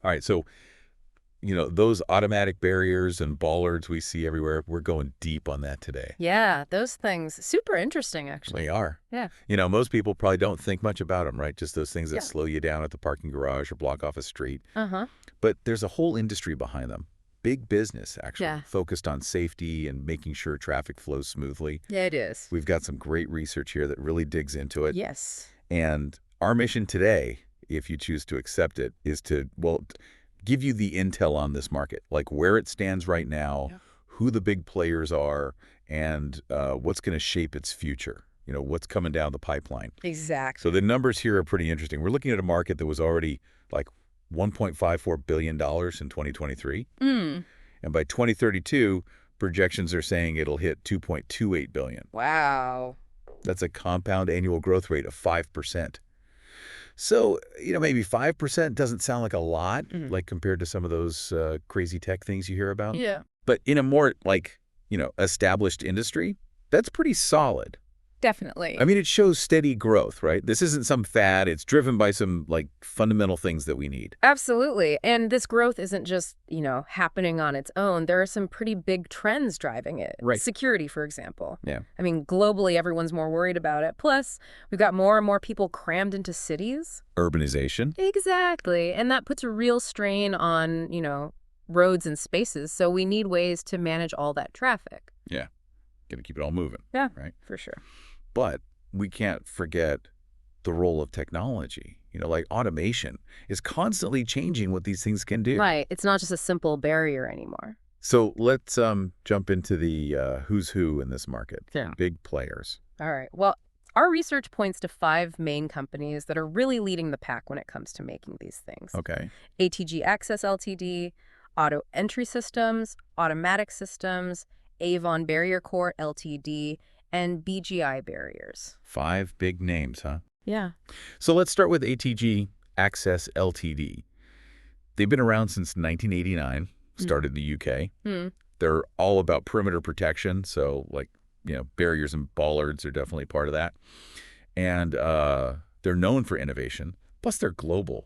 All right, so, those automatic barriers and bollards we see everywhere, we're going deep on that today. Yeah, those things, super interesting, actually. They are. Yeah. Most people probably don't think much about them, right? Just those things that Yeah. slow you down at the parking garage or block off a street. Uh-huh. But there's a whole industry behind them. Big business, actually, Yeah. focused on safety and making sure traffic flows smoothly. Yeah, it is. We've got some great research here that really digs into it. Yes. And our mission today, if you choose to accept it, is to, well, give you the intel on this market, like where it stands right now, who the big players are, and what's going to shape its future. What's coming down the pipeline. Exactly. So the numbers here are pretty interesting. We're looking at a market that was already like $1.54 billion in 2023. Mm. And by 2032, projections are saying it'll hit $2.28 billion. Wow. That's a compound annual growth rate of 5%. So, maybe 5% doesn't sound like a lot, like compared to some of those crazy tech things you hear about. Yeah. But in a more established industry, that's pretty solid. Definitely. I mean, it shows steady growth, right? This isn't some fad. It's driven by some fundamental things that we need. Absolutely. And this growth isn't just, happening on its own. There are some pretty big trends driving it. Right. Security, for example. Yeah. I mean, globally, everyone's more worried about it. Plus, we've got more and more people crammed into cities. Urbanization. Exactly. And that puts a real strain on, roads and spaces. So we need ways to manage all that traffic. Yeah. Got to keep it all moving. Yeah, right. For sure. But we can't forget the role of technology. Automation is constantly changing what these things can do. Right. It's not just a simple barrier anymore. So let's jump into the who's who in this market. Yeah. Big players. All right. Well, our research points to 5 main companies that are really leading the pack when it comes to making these things. Okay. ATG Access Ltd, Auto Entry Systems, Automatic Systems, Avon Barrier Corp Ltd, and BGI Barriers. 5 big names, huh? Yeah. So let's start with ATG Access Ltd. They've been around since 1989, started in the UK. They're all about perimeter protection, so barriers and bollards are definitely part of that. And they're known for innovation, plus they're global.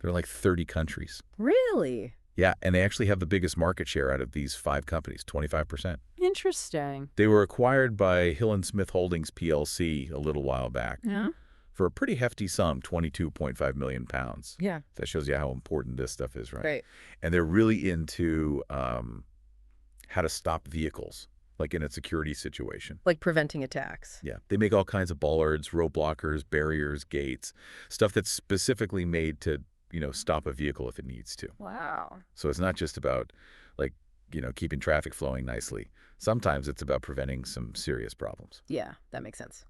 They're like 30 countries. Really? Yeah, and they actually have the biggest market share out of these 5 companies, 25%. Interesting. They were acquired by Hill & Smith Holdings plc a little while back. Yeah. For a pretty hefty sum, £22.5 million. Yeah. That shows you how important this stuff is, right? Right. And they're really into how to stop vehicles, like in a security situation. Like preventing attacks. Yeah. They make all kinds of bollards, road blockers, barriers, gates, stuff that's specifically made to, stop a vehicle if it needs to. Wow. So it's not just about, keeping traffic flowing nicely. Sometimes it's about preventing some serious problems. Yeah, that makes sense.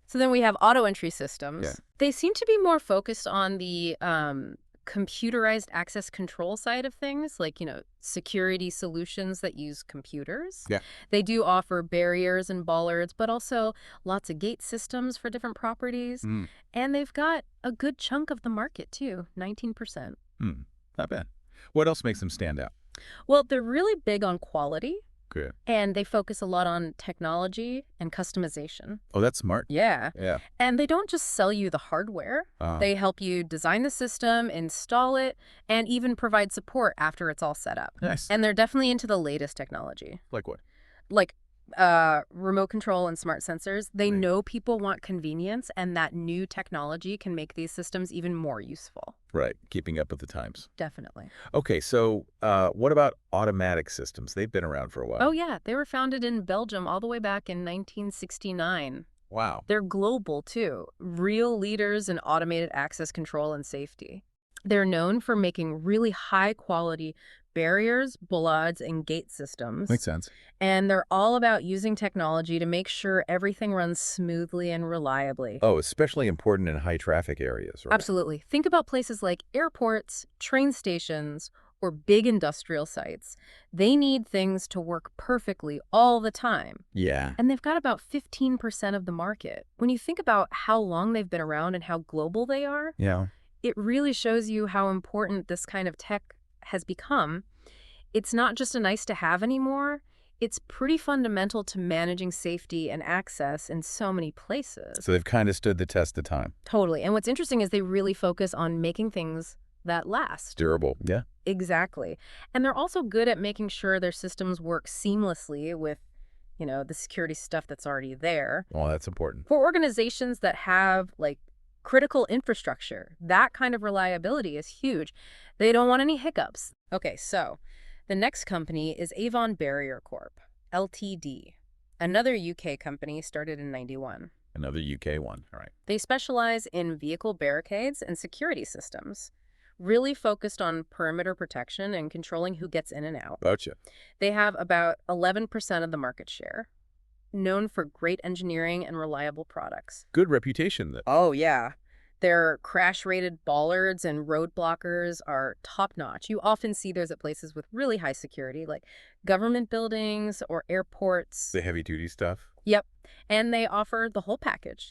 So then we have auto entry systems. Yeah. They seem to be more focused on the computerized access control side of things, like, security solutions that use computers. Yeah. They do offer barriers and bollards, but also lots of gate systems for different properties. And they've got a good chunk of the market, too, 19%. Not bad. What else makes them stand out? Well, they're really big on quality. Good. And they focus a lot on technology and customization. Oh, that's smart. Yeah. Yeah. And they don't just sell you the hardware. They help you design the system, install it, and even provide support after it's all set up. Nice. And they're definitely into the latest technology. Like what? Like remote control and smart sensors. They know people want convenience, and that new technology can make these systems even more useful. Right. Keeping up with the times. Definitely. Okay, so what about automatic systems? They've been around for a while. Oh, yeah. They were founded in Belgium all the way back in 1969. Wow. They're global, too. Real leaders in automated access control and safety. They're known for making really high-quality barriers, bollards, and gate systems. Makes sense. And they're all about using technology to make sure everything runs smoothly and reliably. Oh, especially important in high-traffic areas, right? Absolutely. Think about places like airports, train stations, or big industrial sites. They need things to work perfectly all the time. Yeah. And they've got about 15% of the market. When you think about how long they've been around and how global they are, Yeah. it really shows you how important this kind of tech has become. It's not just a nice to have anymore. It's pretty fundamental to managing safety and access in so many places. So they've kind of stood the test of time. Totally. And what's interesting is they really focus on making things that last. Durable. Yeah. Exactly. And they're also good at making sure their systems work seamlessly with, the security stuff that's already there. Oh, that's important. For organizations that have, like, critical infrastructure, that kind of reliability is huge. They don't want any hiccups. Okay, so the next company is Avon Barrier Corp, Ltd., another UK company started in '91. Another UK one. All right. They specialize in vehicle barricades and security systems, really focused on perimeter protection and controlling who gets in and out. Gotcha. They have about 11% of the market share, known for great engineering and reliable products. Good reputation then. Oh, yeah. Their crash-rated bollards and road blockers are top-notch. You often see those at places with really high security, like government buildings or airports. The heavy-duty stuff. Yep. And they offer the whole package,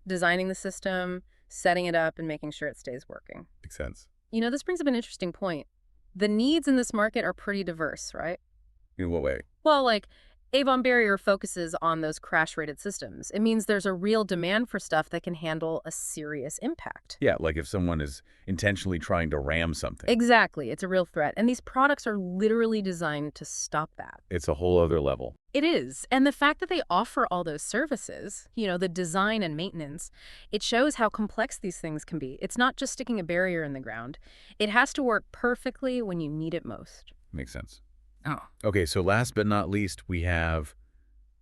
designing the system, setting it up, and making sure it stays working. Makes sense. This brings up an interesting point. The needs in this market are pretty diverse, right? In what way? Well, like, Avon Barrier focuses on those crash-rated systems. It means there's a real demand for stuff that can handle a serious impact. Yeah, like if someone is intentionally trying to ram something. Exactly. It's a real threat. And these products are literally designed to stop that. It's a whole other level. It is. And the fact that they offer all those services, the design and maintenance, it shows how complex these things can be. It's not just sticking a barrier in the ground. It has to work perfectly when you need it most. Makes sense. Oh. Okay, so last but not least, we have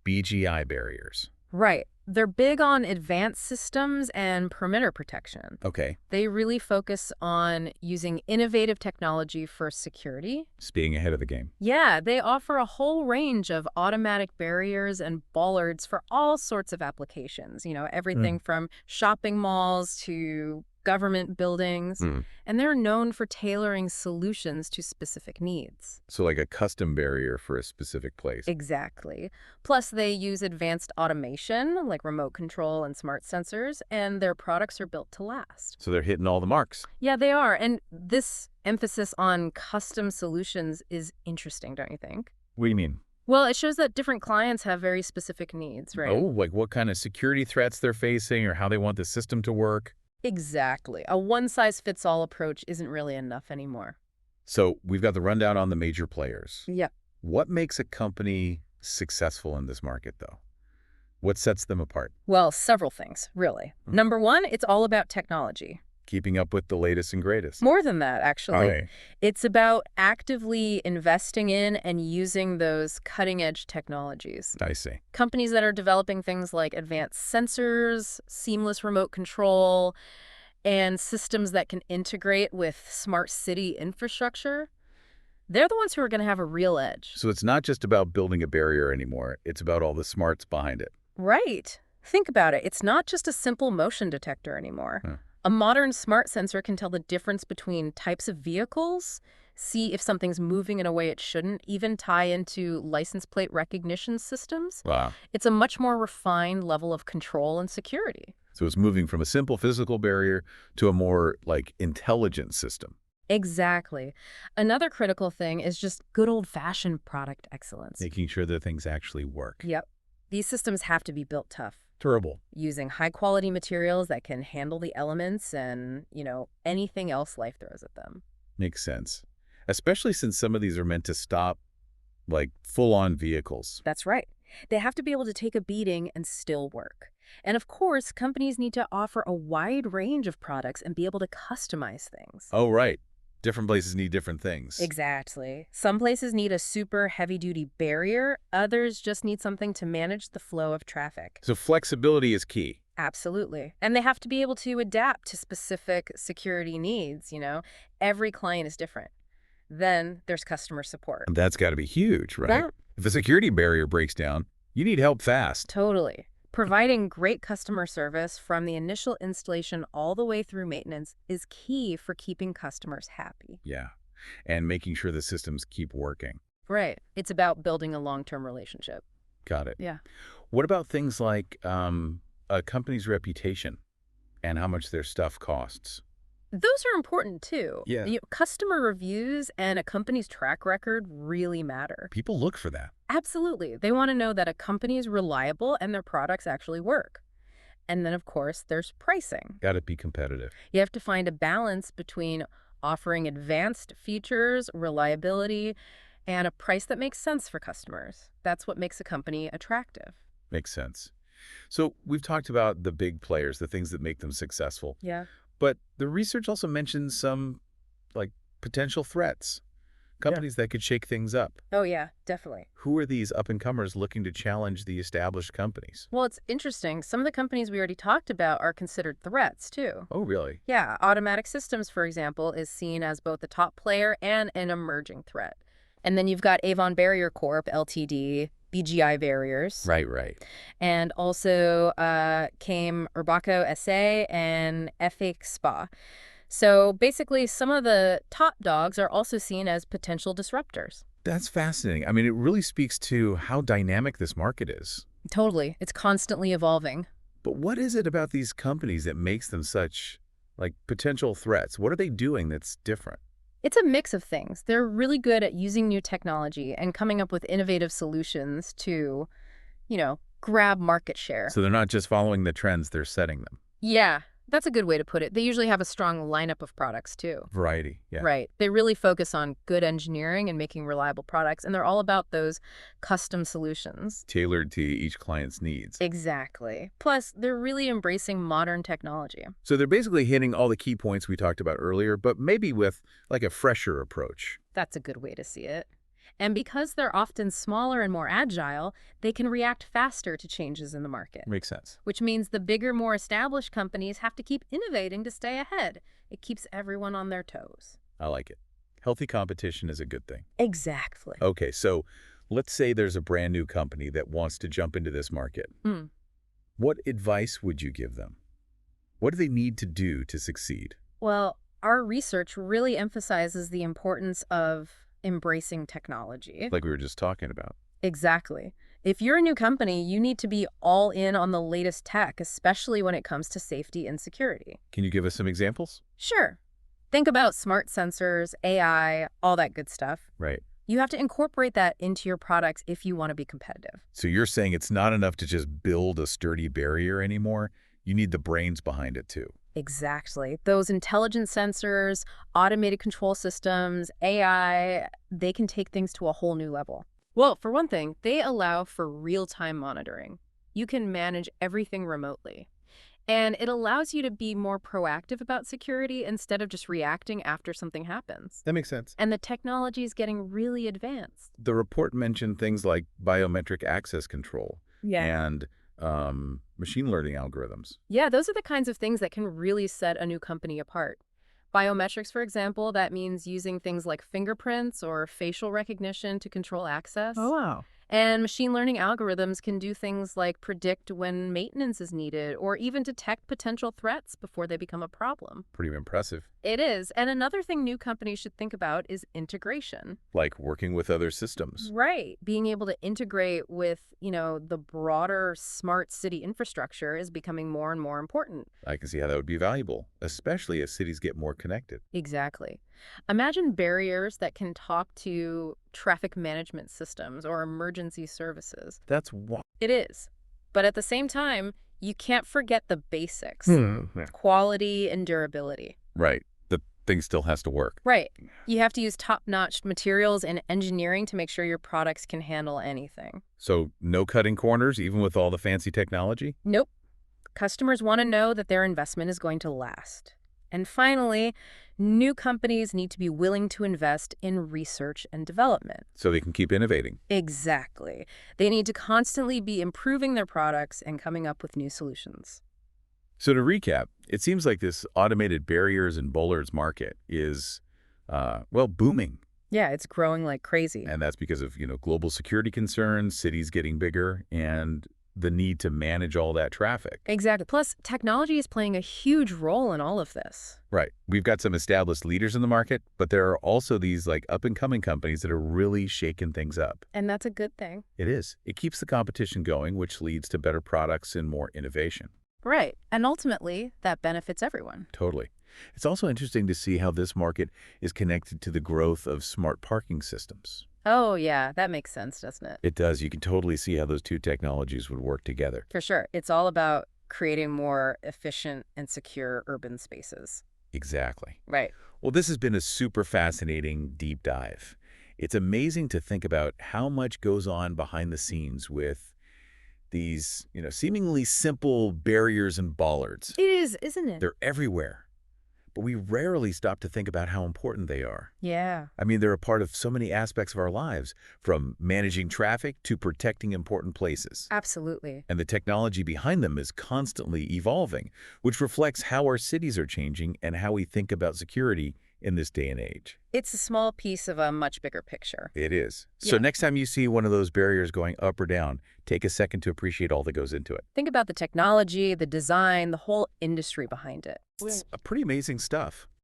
BGI Barriers. Right. They're big on advanced systems and perimeter protection. Okay. They really focus on using innovative technology for security. Just being ahead of the game. Yeah, they offer a whole range of automatic barriers and bollards for all sorts of applications. Everything from shopping malls to government buildings. And they're known for tailoring solutions to specific needs. So like a custom barrier for a specific place. Exactly. Plus, they use advanced automation, like remote control and smart sensors, and their products are built to last. So they're hitting all the marks. Yeah, they are. And this emphasis on custom solutions is interesting, don't you think? What do you mean? Well, it shows that different clients have very specific needs, right? Oh, like what kind of security threats they're facing or how they want the system to work. Exactly. A one-size-fits-all approach isn't really enough anymore. So we've got the rundown on the major players. Yep. What makes a company successful in this market, though? What sets them apart? Well, several things, really. Number one, it's all about technology. Keeping up with the latest and greatest. More than that, actually. Okay. It's about actively investing in and using those cutting-edge technologies. I see. Companies that are developing things like advanced sensors, seamless remote control, and systems that can integrate with smart city infrastructure, they're the ones who are going to have a real edge. So it's not just about building a barrier anymore. It's about all the smarts behind it. Right. Think about it. It's not just a simple motion detector anymore. Huh. A modern smart sensor can tell the difference between types of vehicles, see if something's moving in a way it shouldn't, even tie into license plate recognition systems. Wow. It's a much more refined level of control and security. So it's moving from a simple physical barrier to a more, intelligent system. Exactly. Another critical thing is just good old-fashioned product excellence. Making sure that things actually work. Yep. These systems have to be built tough. Durable. Using high-quality materials that can handle the elements and, anything else life throws at them. Makes sense. Especially since some of these are meant to stop, full-on vehicles. That's right. They have to be able to take a beating and still work. And of course, companies need to offer a wide range of products and be able to customize things. Oh, right. Different places need different things. Exactly. Some places need a super heavy-duty barrier. Others just need something to manage the flow of traffic. So flexibility is key. Absolutely. And they have to be able to adapt to specific security needs, Every client is different. Then there's customer support. And that's got to be huge, right? Yeah. If a security barrier breaks down, you need help fast. Totally. Providing great customer service from the initial installation all the way through maintenance is key for keeping customers happy. Yeah. And making sure the systems keep working. Right. It's about building a long-term relationship. Got it. Yeah. What about things like a company's reputation and how much their stuff costs? Those are important, too. Yeah. Customer reviews and a company's track record really matter. People look for that. Absolutely. They want to know that a company is reliable and their products actually work. And then, of course, there's pricing. Got to be competitive. You have to find a balance between offering advanced features, reliability, and a price that makes sense for customers. That's what makes a company attractive. Makes sense. So we've talked about the big players, the things that make them successful. Yeah. But the research also mentions some, like, potential threats, companies that could shake things up. Oh, yeah, definitely. Who are these up-and-comers looking to challenge the established companies? Well, it's interesting. Some of the companies we already talked about are considered threats, too. Oh, really? Yeah, Automatic Systems, for example, is seen as both a top player and an emerging threat. And then you've got Avon Barrier Corp, Ltd., BGI Barriers. Right. And also came Urbaco SA and FX Spa. So basically, some of the top dogs are also seen as potential disruptors. That's fascinating. I mean, it really speaks to how dynamic this market is. Totally. It's constantly evolving. But what is it about these companies that makes them such, like, potential threats? What are they doing that's different? It's a mix of things. They're really good at using new technology and coming up with innovative solutions to, grab market share. So they're not just following the trends, they're setting them. Yeah, that's a good way to put it. They usually have a strong lineup of products, too. Variety, yeah. Right. They really focus on good engineering and making reliable products, and they're all about those custom solutions. Tailored to each client's needs. Exactly. Plus, they're really embracing modern technology. So they're basically hitting all the key points we talked about earlier, but maybe with, like, a fresher approach. That's a good way to see it. And because they're often smaller and more agile, they can react faster to changes in the market. Makes sense. Which means the bigger, more established companies have to keep innovating to stay ahead. It keeps everyone on their toes. I like it. Healthy competition is a good thing. Exactly. Okay, so let's say there's a brand new company that wants to jump into this market. What advice would you give them? What do they need to do to succeed? Well, our research really emphasizes the importance of embracing technology. Like we were just talking about. Exactly. If you're a new company, you need to be all in on the latest tech, especially when it comes to safety and security. Can you give us some examples? Sure. Think about smart sensors, AI, all that good stuff. Right. You have to incorporate that into your products if you want to be competitive. So you're saying it's not enough to just build a sturdy barrier anymore? You need the brains behind it too. Exactly. Those intelligent sensors, automated control systems, AI, they can take things to a whole new level. Well, for one thing, they allow for real-time monitoring. You can manage everything remotely. And it allows you to be more proactive about security instead of just reacting after something happens. That makes sense. And the technology is getting really advanced. The report mentioned things like biometric access control and machine learning algorithms. Yeah, those are the kinds of things that can really set a new company apart. Biometrics, for example, that means using things like fingerprints or facial recognition to control access. Oh, wow. And machine learning algorithms can do things like predict when maintenance is needed or even detect potential threats before they become a problem. Pretty impressive. It is. And another thing new companies should think about is integration. Like working with other systems. Right. Being able to integrate with, the broader smart city infrastructure is becoming more and more important. I can see how that would be valuable, especially as cities get more connected. Exactly. Imagine barriers that can talk to traffic management systems or emergency services. That's what. It is. But at the same time, you can't forget the basics. Yeah. Quality and durability. Right. The thing still has to work. Right. You have to use top-notch materials and engineering to make sure your products can handle anything. So no cutting corners, even with all the fancy technology? Nope. Customers want to know that their investment is going to last. And finally, new companies need to be willing to invest in research and development. So they can keep innovating. Exactly. They need to constantly be improving their products and coming up with new solutions. So to recap, it seems like this automated barriers and bollards market is, booming. Yeah, it's growing like crazy. And that's because of, global security concerns, cities getting bigger, and the need to manage all that traffic. Exactly. Plus, technology is playing a huge role in all of this. Right. We've got some established leaders in the market, but there are also these up-and-coming companies that are really shaking things up. And that's a good thing. It is. It keeps the competition going, which leads to better products and more innovation. Right. And ultimately, that benefits everyone. Totally. It's also interesting to see how this market is connected to the growth of smart parking systems. Oh, yeah, that makes sense, doesn't it? It does. You can totally see how those two technologies would work together. For sure. It's all about creating more efficient and secure urban spaces. Exactly. Right. Well, this has been a super fascinating deep dive. It's amazing to think about how much goes on behind the scenes with these, seemingly simple barriers and bollards. It is, isn't it? They're everywhere, but we rarely stop to think about how important they are. Yeah. I mean, they're a part of so many aspects of our lives, from managing traffic to protecting important places. Absolutely. And the technology behind them is constantly evolving, which reflects how our cities are changing and how we think about security in this day and age. It's a small piece of a much bigger picture. It is. So Yeah. next time you see one of those barriers going up or down, take a second to appreciate all that goes into it. Think about the technology, the design, the whole industry behind it. It's pretty amazing stuff.